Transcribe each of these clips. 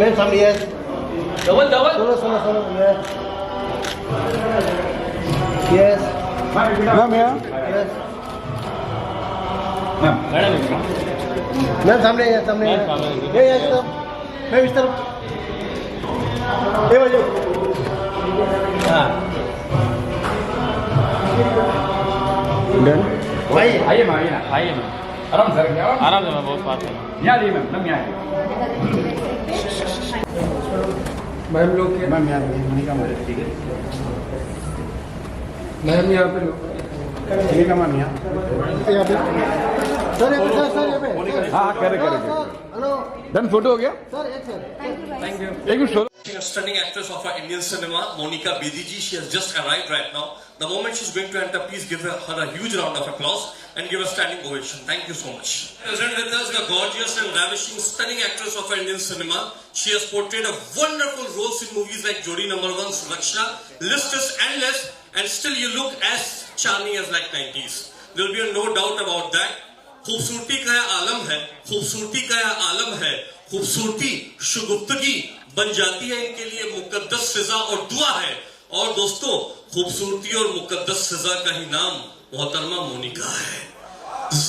Ma'am, some yes. Double. Solo, yes. Yes. Ma'am, here. Yes. Madam Ma'am, सामने है, सामने है. Ma'am, सामने है. ये इस तरफ. Ma'am, इस तरफ. ये बाजू. हाँ. Done. भाई. आइए मैम आराम से रखिए आराम से मैं बहुत पास हूँ. यहाँ आइए मैम यहाँ आइए मैम लोग के मैम यहाँ मोनिका मैम ठीक है मैम यहाँ पे लोग मोनिका मैम यहाँ यहाँ पे. सर यहाँ पे. हाँ करे हेलो. डन फोटो हो गया सर एक सर. एक minute A stunning actress of our Indian cinema, Monica Bediji. She has just arrived right now. The moment she's going to enter, please give her a huge round of applause and give a standing ovation. Thank you so much. Present with us the gorgeous and ravishing, stunning actress of our Indian cinema. She has portrayed a wonderful roles in movies like Jodi Number 1, Suraksha. List is endless, and still you look as charming as like 90s. There will be no doubt about that. खूबसूरती का यह आलम है, खूबसूरती का यह आलम है, खूबसूरती शुगुफ्तगी बन जाती है इनके लिए मुकद्दस सजा और दुआ है. और दोस्तों, खूबसूरती और मुकद्दस सजा का ही नाम मोहतरमा मोनिका है.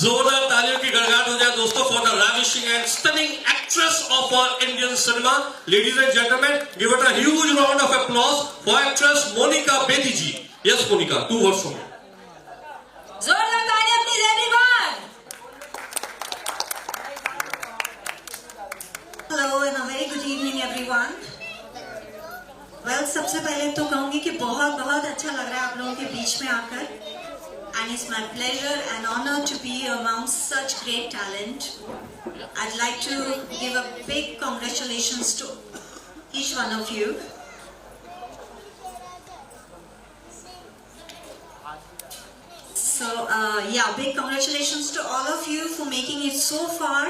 जोरदार तालियों की गड़गड़ाहट हो जाए दोस्तों for the ravishing and stunning actress of our Indian cinema. Ladies and gentleman, give it a huge round of applause for actress Monika Bedi ji. Yes Monika, 2 words from you. जोरदार तालियां please everyone. Hello and a very good evening everyone. Well, सबसे पहले तो कहूंगी कि बहुत बहुत अच्छा लग रहा है आप लोगों के बीच में आकर. And it's my pleasure and honour to be among such great talent. I'd like to give a big congratulations to each one of you. So big congratulations to all of you for making it so far,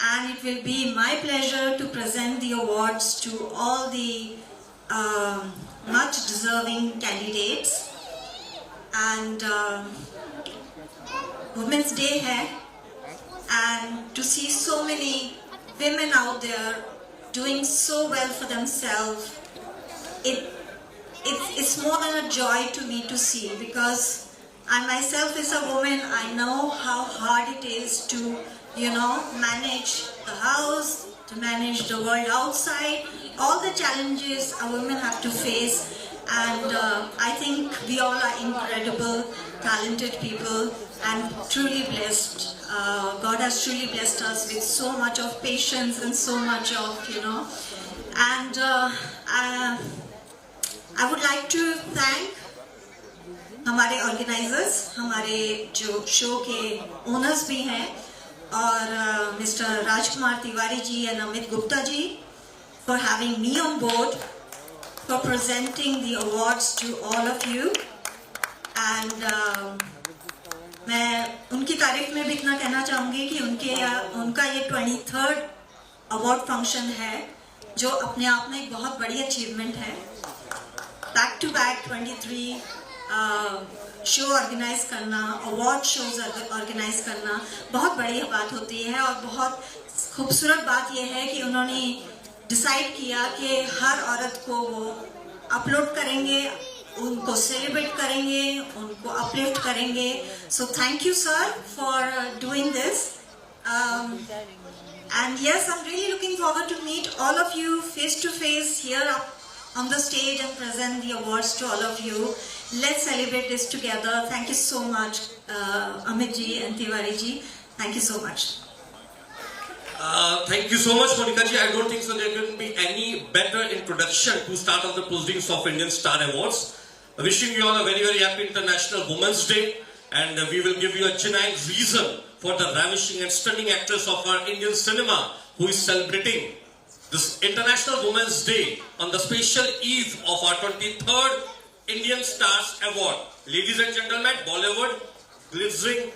and it will be my pleasure to present the awards to all the much deserving candidates. And Women's Day hai, and to see so many women out there doing so well for themselves, it's more than a joy to me to see, because I myself as a woman, I know how hard it is to, manage the house, to manage the world outside, all the challenges a woman have to face. And I think we all are incredible, talented people, and truly blessed. God has truly blessed us with so much of patience and so much of, and I would like to thank हमारे organisers, हमारे जो show के owners भी हैं, और mister Rajkumar Tiwari ji and Amit Gupta ji for having me on board for presenting the awards to all of you. And मैं उनकी तारीफ में भी इतना कहना चाहूँगी कि उनका ये 23rd अवार्ड फंक्शन है, जो अपने आप में एक बहुत बड़ी अचीवमेंट है. Back to back 23 show organise करना, अवार्ड शोज ऑर्गेनाइज करना बहुत बड़ी बात होती है. और बहुत खूबसूरत बात यह है कि उन्होंने डिसाइड किया कि हर औरत को वो अपलोड करेंगे, उनको सेलिब्रेट करेंगे, उनको अपलिफ्ट करेंगे. So thank you sir for doing this. And yes, I am really looking forward to meet all of you face to face here on the stage and present the awards to all of you. Let's celebrate this together. Thank you so much, Amit ji and Tiwari ji. Thank you so much. Thank you so much, Monica ji. I don't think so there can be any better introduction to start off the proceedings of Indian Star Awards. Wishing you all a very, very happy International Women's Day, and we will give you a genuine reason for the ravishing and stunning actress of our Indian cinema who is celebrating this International Women's Day on the special eve of our 23rd Indian Stars Award. Ladies and gentlemen, Bollywood, glittering,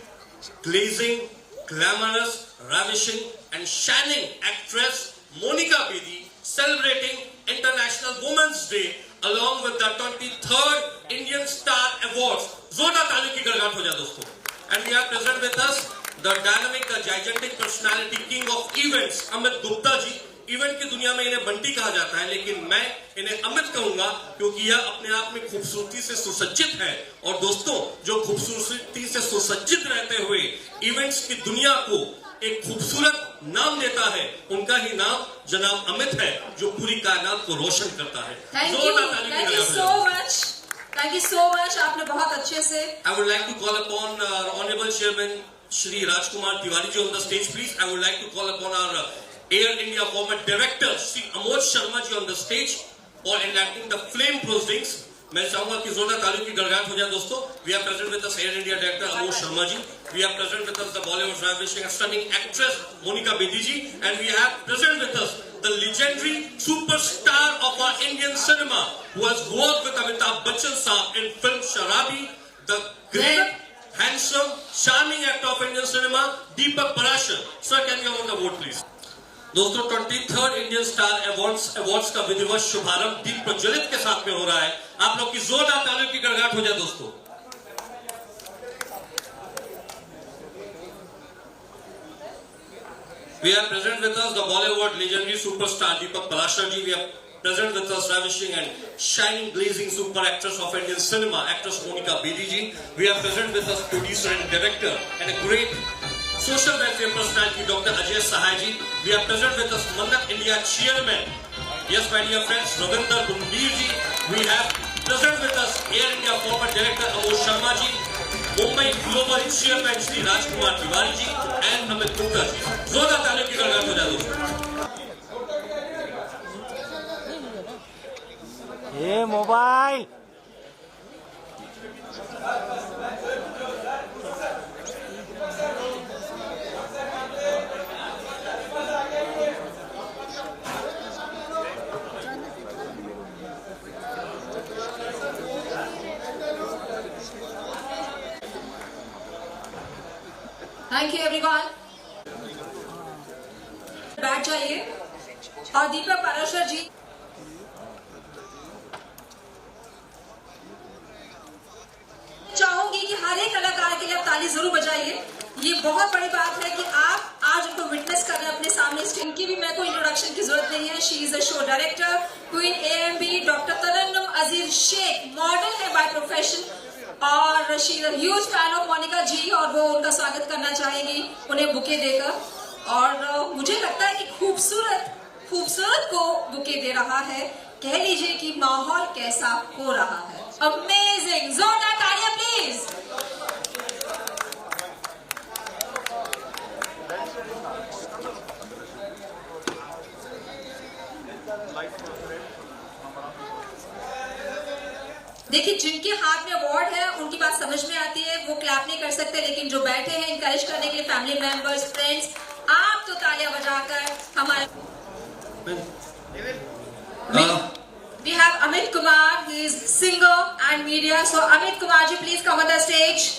glazing, glamorous, ravishing and shining actress Monica Bedi celebrating International Women's Day along with the 23rd Indian Star Awards. Zoda ताली की गड़गड़ाहट हो जाए दोस्तों. And we have present with us the dynamic, the gigantic personality, king of events, Amit Gupta ji. Event की दुनिया में इन्हें बंटी कहा जाता है, लेकिन मैं इन्हें अमित कहूंगा क्योंकि यह अपने आप में खूबसूरती से सुसज्जित है। और दोस्तों, जो खूबसूरती से सुसज्जित रहते हुए इवेंट्स की दुनिया को एक खूबसूरत नाम देता है, उनका ही नाम जनाब अमित है, जो पूरी कायनात को रोशन करता है। Thank you so much, thank you so much, आपने बहुत अच्छे से। I would like to call upon our Honorable Chairman Shri Rajkumar Tiwari ji on the stage, please. I would like to call upon our Air India former Director Shri Amod Sharma ji on the stage for enacting the flame proceedings. मैं चाहूंगा कि जोरदार तालियों की गड़गड़ाहट हो जाए दोस्तों। We are present with us Air India Director Amod Sharma ji. We are present with us the Bollywood ravishing stunning actress Monica Bedi ji, and we have present with us the legendary superstar of our Indian cinema who has worked with Amitabh Bachchan Saab in film Sharabi, the great, handsome, charming actor of Indian cinema, Deepak Parashar. Sir, can you have the vote, please? दोस्तों, 23rd Indian star awards का विधिवत शुभारंभ दीप प्रज्वलित के साथ में हो रहा है। आप लोग की जोरदार तालियों की गड़गड़ाहट हो जाए दोस्तों। We are present with us the Bollywood legendary superstar Deepak Parashar ji. We are present with us ravishing and shining, blazing super actress of Indian cinema, actress Monica Bedi ji. We are present with us producer and director and a great social welfare personality Dr. Ajay Sahai ji. We are present with us Mannat India chairman, yes my dear friends, Ravinder Gundhir ji. We have present with us Air India former director Amod Sharma ji, Mumbai Global chairman Shri Rajkumar Tiwari ji and Amit Gupta ji. जोरदार तालियों की गड़गड़ाहट हो जाए दोस्तों। ये mobile thank you everyone. बैठ जाइए। और दीपक पाराशर जी, चाहूंगी कि हर एक कलाकार के लिए आप ताली जरूर बजाइए। ये बहुत बड़ी बात है कि आप आज उनको विटनेस कर रहे हैं अपने सामने। इनकी भी मेरे को इंट्रोडक्शन की जरूरत नहीं है। She is a show director, queen AMB, doctor Tarannum Aziz Shaikh, model है बाय प्रोफेशन और she is a huge fan of Monika ji और वो उनका स्वागत करना चाहेंगी उन्हें बुके देकर। और मुझे लगता है कि खूबसूरत को बुके दे रहा है। कह लीजिए कि माहौल कैसा हो रहा है। अमेजिंग, जोरदार तालियां प्लीज। देखिए, जिनके हाथ में अवार्ड है उनकी बात समझ में आती है, वो क्लैप नहीं कर सकते, लेकिन जो बैठे हैं इनकरेज करने के लिए फैमिली मेंबर्स, फ्रेंड्स, आप तो तालियां बजाकर हमारे। We have Amit Kumar, he is singer and media. So Amit Kumar ji, please come on the stage.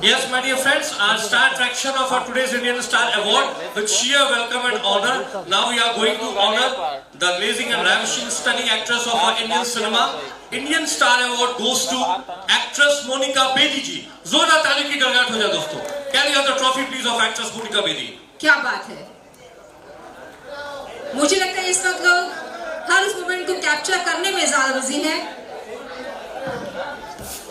Yes, my dear friends, our star attraction of our today's Indian Star Award, with sheer welcome and honor. Now we are going to honor the blazing and ravishing, stunning actress of our Indian cinema. Indian Star Award goes to actress Monica Bedi ji. जोरदार ताली की गड़गड़ाहट हो जाए दोस्तों। carry out the trophy, please, of actress Monica Bedi. क्या बात है। मुझे लगता है इस वक्त लोग हर उस मोमेंट को कैप्चर करने में ज्यादा बिजी हैं।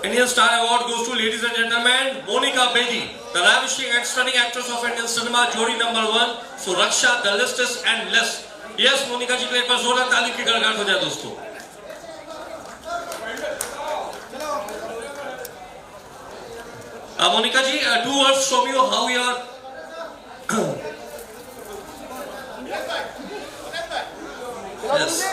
Indian Star Award goes to, ladies and gentlemen, Monica Bedi, the ravishing and stunning actress of Indian cinema, jury number 1. So Raksha, the list is endless. Yes, Monica जी के लिए एक बार जोरदार ताली की गड़गड़ाहट हो जाए दोस्तों। Monica ji, 2 words from you, how you are. Yes.